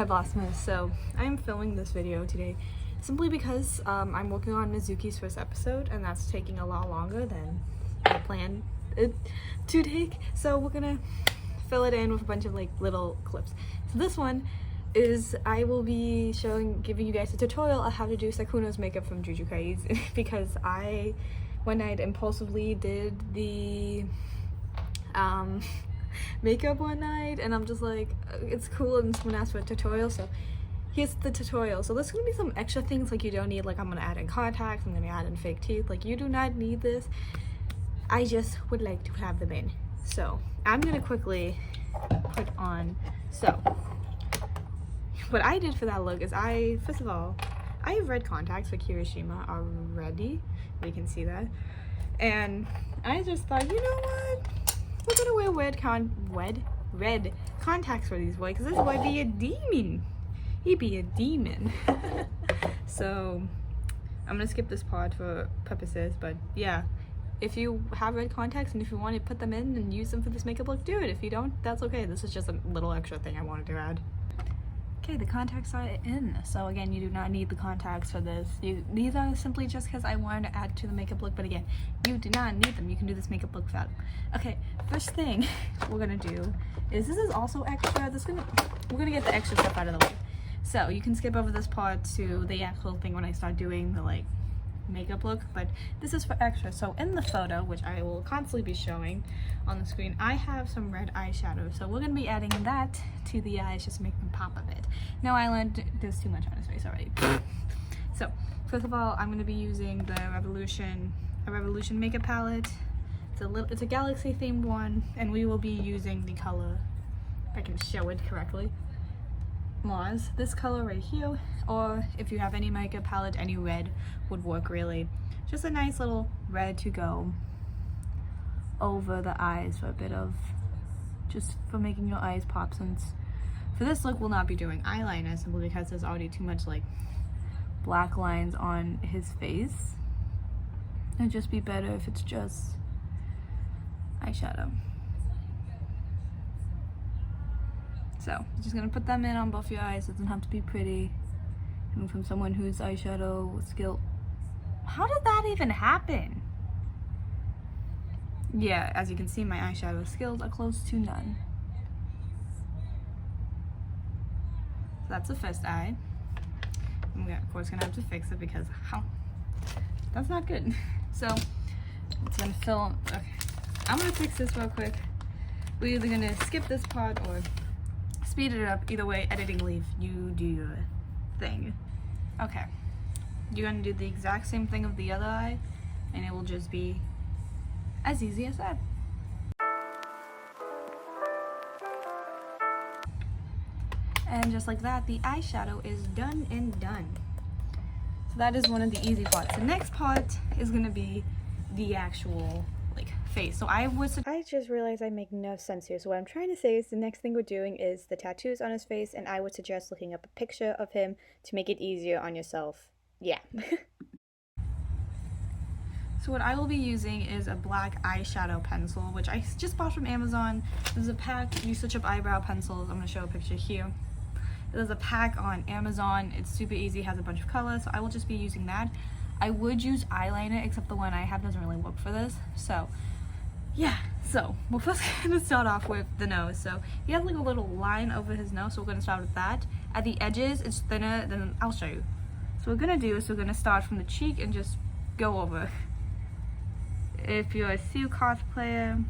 Hi Vlogmas. So I'm filming this video today simply because I'm working on Mizuki's first episode and that's taking a lot longer than I planned it to take. So we're gonna fill it in with a bunch of like little clips. So this one is I will be giving you guys a tutorial on how to do Sukuna's makeup from Jujutsu Kaisen because I one night impulsively did the makeup one night and I'm just like, it's cool and someone asked for a tutorial, so here's the tutorial. So there's gonna be some extra things like you don't need, like I'm gonna add in contacts, I'm gonna add in fake teeth, like you do not need this. I just would like to have them in. So I'm gonna quickly put on, so what I did for that look is first of all, I have red contacts for Kirishima already, you can see that, and I just thought, you know what, we're gonna wear red contacts for these boys, because this boy be a demon. He be a demon. So I'm gonna skip this part for purposes, but yeah, if you have red contacts and if you want to put them in and use them for this makeup look, do it. If you don't, that's okay. This is just a little extra thing I wanted to add. Okay, the contacts are in. So again, you do not need the contacts for this. These are simply just because I wanted to add to the makeup look, but again, you do not need them. You can do this makeup look without them. Okay, first thing we're gonna do is, this is also extra. We're gonna get the extra stuff out of the way. So you can skip over this part to the actual thing when I start doing the like makeup look, but this is for extra. So in the photo, which I will constantly be showing on the screen, I have some red eyeshadow, so we're gonna be adding that to the eyes just to make them pop a bit. No eyeliner, there's too much on his face already. So first of all, I'm gonna be using the Revolution makeup palette. It's a galaxy themed one, and we will be using the color, if I can show it correctly, Mars, this color right here, or if you have any makeup palette, any red would work really. Just a nice little red to go over the eyes for a bit of, just for making your eyes pop, since for this look we'll not be doing eyeliner simply because there's already too much like black lines on his face. It'd just be better if it's just eyeshadow. So, just gonna put them in on both your eyes. It doesn't have to be pretty. Coming from someone who's eyeshadow skill. How did that even happen? Yeah, as you can see, my eyeshadow skills are close to none. So that's the first eye. I'm of course gonna have to fix it because that's not good. So it's gonna fill. Okay, I'm gonna fix this real quick. We're either gonna skip this part or speed it up. Either way, editing leave, you do your thing. Okay, you're gonna do the exact same thing of the other eye and it will just be as easy as that. And just like that, the eyeshadow is done and done. So that is one of the easy parts. The next part is gonna be the actual like face. So I just realized I make no sense here. So what I'm trying to say is the next thing we're doing is the tattoos on his face, and I would suggest looking up a picture of him to make it easier on yourself. Yeah. So what I will be using is a black eyeshadow pencil, which I just bought from Amazon. There's a pack, you search up eyebrow pencils, I'm gonna show a picture here. There's a pack on Amazon, it's super easy, has a bunch of colors, so I will just be using that. I would use eyeliner, except the one I have doesn't really work for this. So yeah, so we're first gonna start off with the nose. So he has like a little line over his nose, so we're gonna start with that. At the edges, it's thinner, then I'll show you. So what we're gonna do is we're gonna start from the cheek and just go over. If you're a Sukuna cosplayer,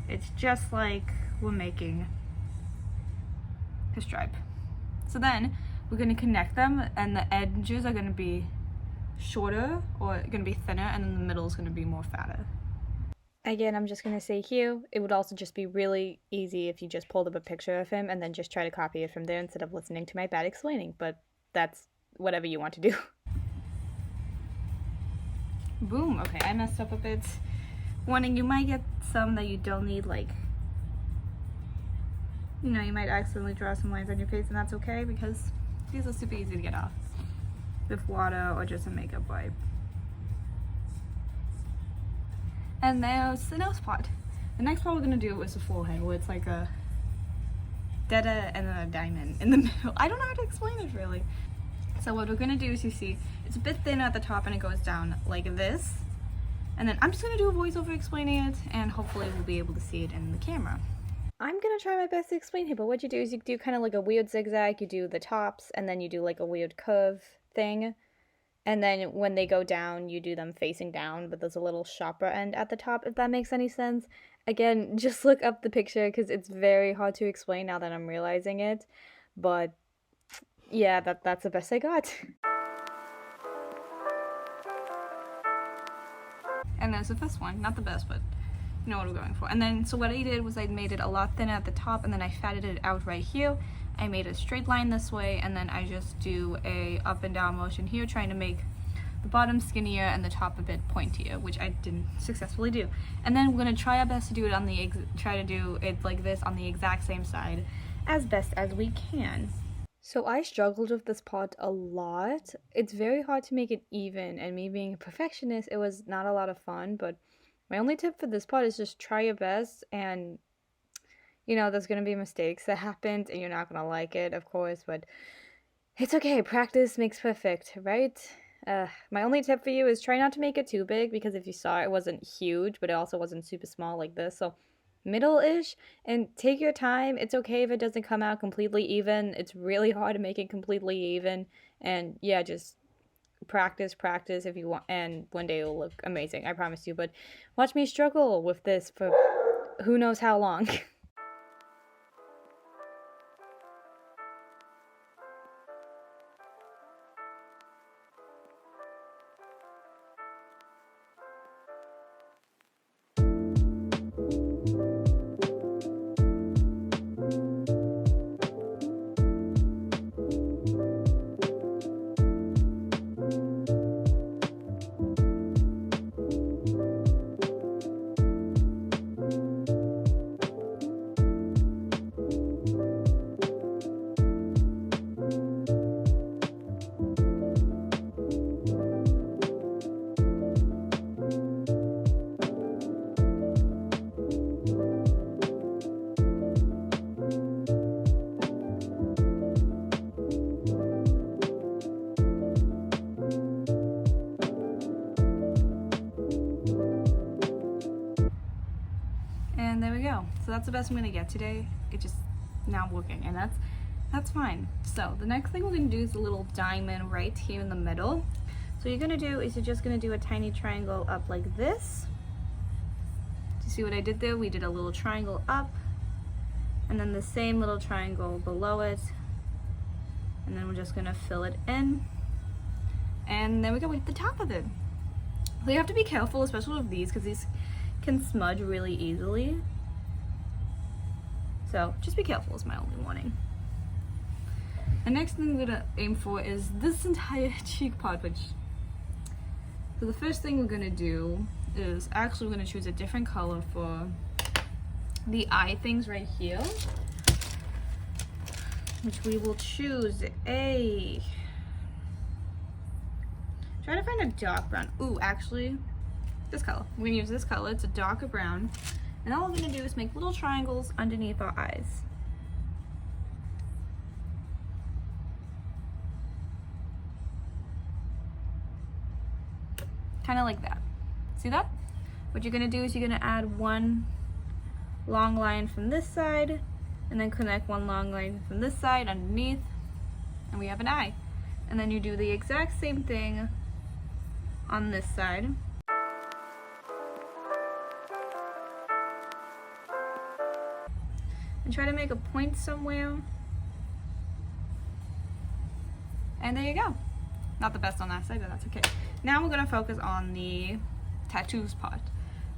it's just like we're making his stripe. So then we're going to connect them, and the edges are going to be shorter or going to be thinner, and then the middle is going to be more fatter. Again, I'm just going to say here, it would also just be really easy if you just pulled up a picture of him and then just try to copy it from there instead of listening to my bad explaining, but that's whatever you want to do. Boom. Okay, I messed up a bit. Warning, you might get some that you don't need, like, you know, you might accidentally draw some lines on your face, and that's okay because these are super easy to get off with water or just a makeup wipe. And there's the nose part. The next part we're gonna do is the forehead, where it's like a dada and then a diamond in the middle. I don't know how to explain it really. So what we're gonna do is, you see, it's a bit thin at the top and it goes down like this. And then I'm just gonna do a voiceover explaining it, and hopefully we'll be able to see it in the camera. I'm gonna try my best to explain here, but what you do is you do kind of like a weird zigzag, you do the tops, and then you do like a weird curve thing. And then when they go down, you do them facing down, but there's a little sharper end at the top, if that makes any sense. Again, just look up the picture because it's very hard to explain now that I'm realizing it. But yeah, that's the best I got. And there's the first one. Not the best, but you know what we're going for. And then, so what I did was I made it a lot thinner at the top, and then I fatted it out right here. I made a straight line this way, and then I just do a up and down motion here, trying to make the bottom skinnier and the top a bit pointier, which I didn't successfully do. And then we're gonna try our best to do it on the try to do it like this on the exact same side as best as we can. So I struggled with this part a lot. It's very hard to make it even, and me being a perfectionist, it was not a lot of fun. But my only tip for this part is just try your best, and you know, there's gonna be mistakes that happen, and you're not gonna like it, of course, but it's okay. Practice makes perfect, right? My only tip for you is try not to make it too big, because if you saw, it wasn't huge, but it also wasn't super small like this. So middle-ish, and take your time. It's okay if it doesn't come out completely even. It's really hard to make it completely even, and yeah, just practice if you want, and one day it'll look amazing, I promise you. But watch me struggle with this for who knows how long. And there we go. So that's the best I'm gonna get today. It just not working, and that's fine. So the next thing we're gonna do is a little diamond right here in the middle. So you're gonna do is you're just gonna do a tiny triangle up like this. Do you see what I did there? We did a little triangle up, and then the same little triangle below it, and then we're just gonna fill it in, and then we go with the top of it. So you have to be careful, especially with these, because these can smudge really easily. So just be careful is my only warning. The next thing we're gonna aim for is this entire cheek part, so the first thing we're gonna do is actually we're gonna choose a different color for the eye things right here, which we will choose a, try to find a dark brown. Ooh, actually, this color. We're gonna use this color. It's a darker brown. And all we're gonna do is make little triangles underneath our eyes. Kind of like that. See that? What you're gonna do is you're gonna add one long line from this side, and then connect one long line from this side underneath, and we have an eye. And then you do the exact same thing on this side. And try to make a point somewhere. And there you go. Not the best on that side, but that's okay. Now we're gonna focus on the tattoos part.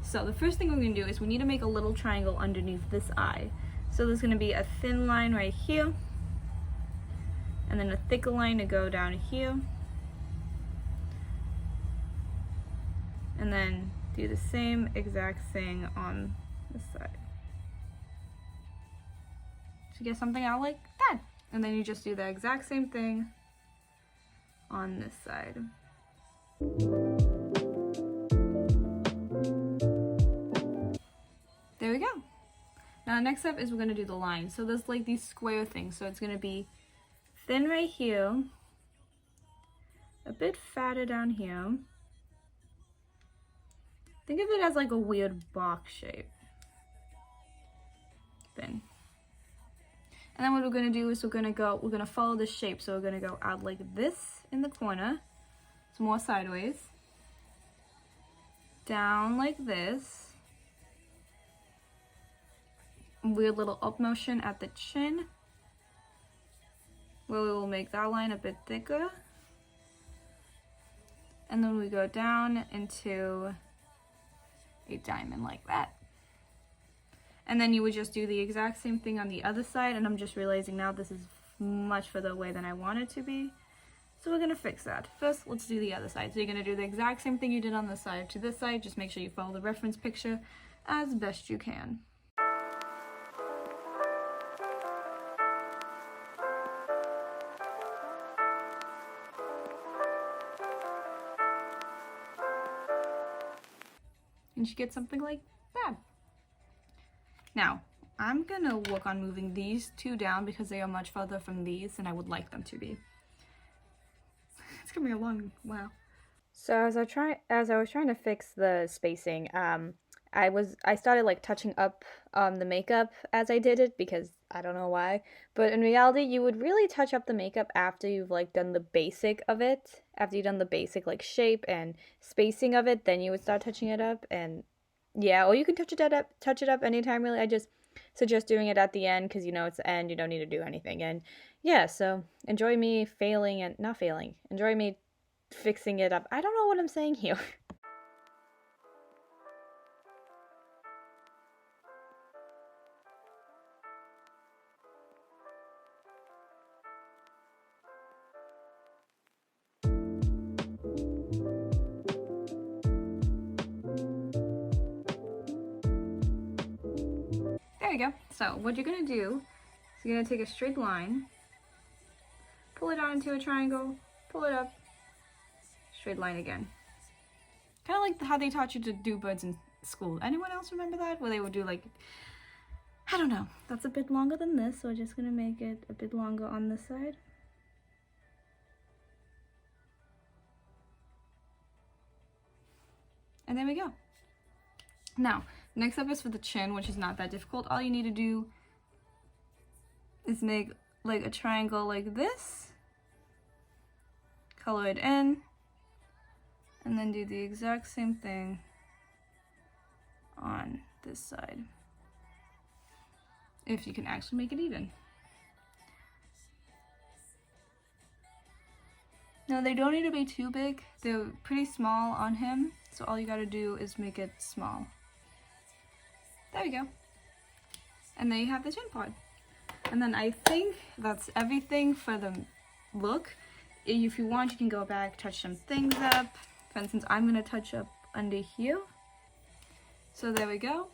So the first thing we're gonna do is we need to make a little triangle underneath this eye. So there's gonna be a thin line right here, and then a thicker line to go down here. And then do the same exact thing on this side. To get something out like that. And then you just do the exact same thing on this side. There we go. Now next up is we're going to do the line. So there's like these square things. So it's going to be thin right here, a bit fatter down here. Think of it as like a weird box shape. Thin. And then what we're going to do is we're going to follow the shape. So we're going to go out like this in the corner. It's more sideways. Down like this. Weird little up motion at the chin, where we will make that line a bit thicker. And then we go down into a diamond like that. And then you would just do the exact same thing on the other side, and I'm just realizing now this is much further away than I want it to be. So we're gonna fix that. First, let's do the other side. So you're gonna do the exact same thing you did on this side to this side, just make sure you follow the reference picture as best you can. And you get something like that. Now, I'm gonna work on moving these two down because they are much further from these than I would like them to be. It's gonna be a long while. So as I was trying to fix the spacing, I started like touching up the makeup as I did it because I don't know why. But in reality, you would really touch up the makeup after you've like done the basic of it. After you've done the basic like shape and spacing of it, then you would start touching it up. And yeah, or you can touch it up anytime really. I just suggest doing it at the end because you know it's the end, you don't need to do anything. And yeah, so enjoy me failing and not failing. Enjoy me fixing it up. I don't know what I'm saying here. There you go. So what you're gonna do is you're gonna take a straight line, pull it out into a triangle, pull it up, straight line again. Kind of like how they taught you to do birds in school. Anyone else remember that? Where they would do like, I don't know. That's a bit longer than this, so we're just gonna make it a bit longer on this side. And there we go. Now, next up is for the chin, which is not that difficult. All you need to do is make like a triangle like this, color it in, and then do the exact same thing on this side. If you can actually make it even. Now they don't need to be too big. They're pretty small on him, so all you gotta do is make it small. There we go. And there you have the chin part. And then I think that's everything for the look. If you want, you can go back, touch some things up. For instance, I'm gonna touch up under here. So there we go.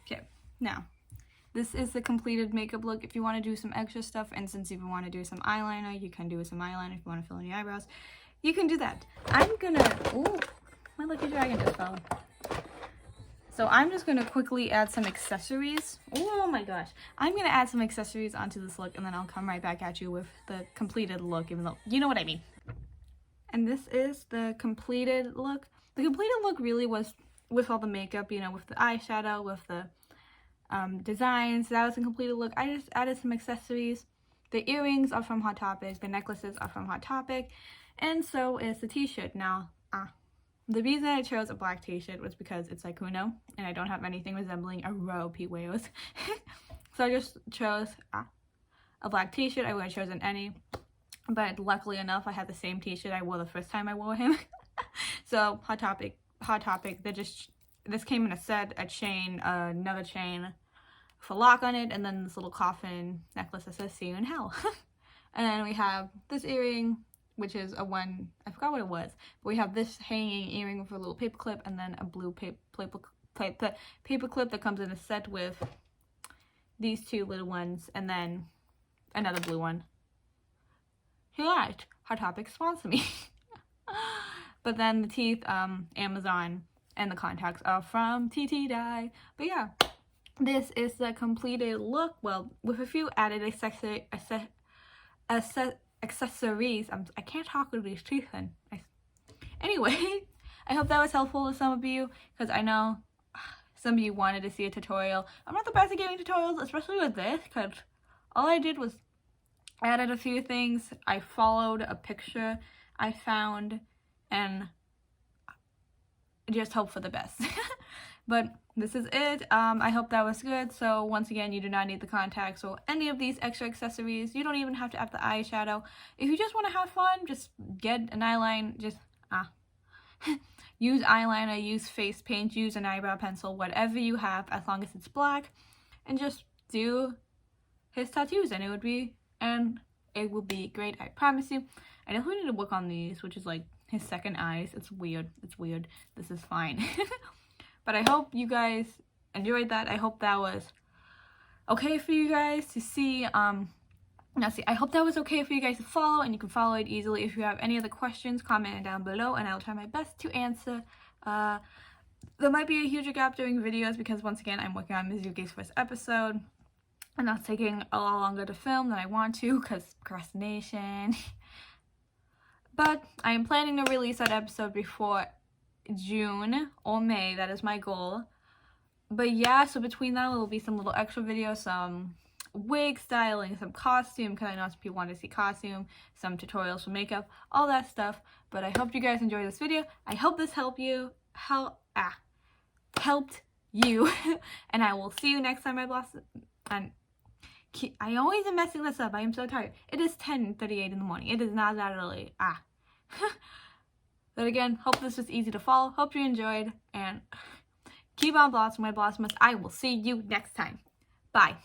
Okay, now, this is the completed makeup look. If you wanna do some extra stuff, for instance, if you wanna do some eyeliner, you can do some eyeliner. If you wanna fill in your eyebrows, you can do that. I'm gonna, ooh, my lucky dragon just fell. So I'm just going to quickly add some accessories. Oh my gosh. I'm going to add some accessories onto this look and then I'll come right back at you with the completed look, even though you know what I mean. And this is the completed look. The completed look really was with all the makeup, you know, with the eyeshadow, with the designs. That was the completed look. I just added some accessories. The earrings are from Hot Topic. The necklaces are from Hot Topic. And so is the t-shirt. Now, the reason I chose a black t-shirt was because it's Sukuna, and I don't have anything resembling a row Pete wears. So I just chose a black t-shirt. I would have chosen any, but luckily enough, I had the same t-shirt I wore the first time I wore him. So Hot Topic, this came in a set, a chain, another chain with a lock on it, and then this little coffin necklace that says "See you in hell." And then we have this earring, which is a one, I forgot what it was, but we have this hanging earring with a little paper clip and then a blue paper clip that comes in a set with these two little ones and then another blue one. You're right, Hot Topic sponsor me. But then the teeth, Amazon, and the contacts are from TT Dye. But yeah, this is the completed look, well, with a few added accessories. I can't talk with these teeth in. Anyway, I hope that was helpful to some of you, because I know some of you wanted to see a tutorial. I'm not the best at giving tutorials, especially with this, because all I did was added a few things. I followed a picture I found and just hope for the best. But this is it. I hope that was good. So once again, you do not need the contacts or any of these extra accessories. You don't even have to add the eyeshadow. If you just want to have fun, just get an eyeliner, just use eyeliner, use face paint, use an eyebrow pencil, whatever you have, as long as it's black, and just do his tattoos, and it will be great, I promise you. I definitely need to work on these, which is like his second eyes. It's weird. This is fine. But I hope you guys enjoyed that. I hope that was okay for you guys to see. I hope that was okay for you guys to follow, and you can follow it easily. If you have any other questions, comment down below, and I'll try my best to answer. There might be a huge gap during videos because, once again, I'm working on Mizuki's first episode, and that's taking a lot longer to film than I want to because procrastination. But I am planning to release that episode before June or May. That is my goal. But yeah, so between that, there will be some little extra videos, some wig styling, some costume, because I know some people want to see costume, some tutorials for makeup, all that stuff. But I hope you guys enjoyed this video. I hope this helped you. Helped you. And I will see you next time, my blossom. And I always am messing this up. I am so tired. It is 10:38 in the morning. It is not that early. But again, hope this was easy to follow. Hope you enjoyed. And keep on blossoming, my blossoms. I will see you next time. Bye.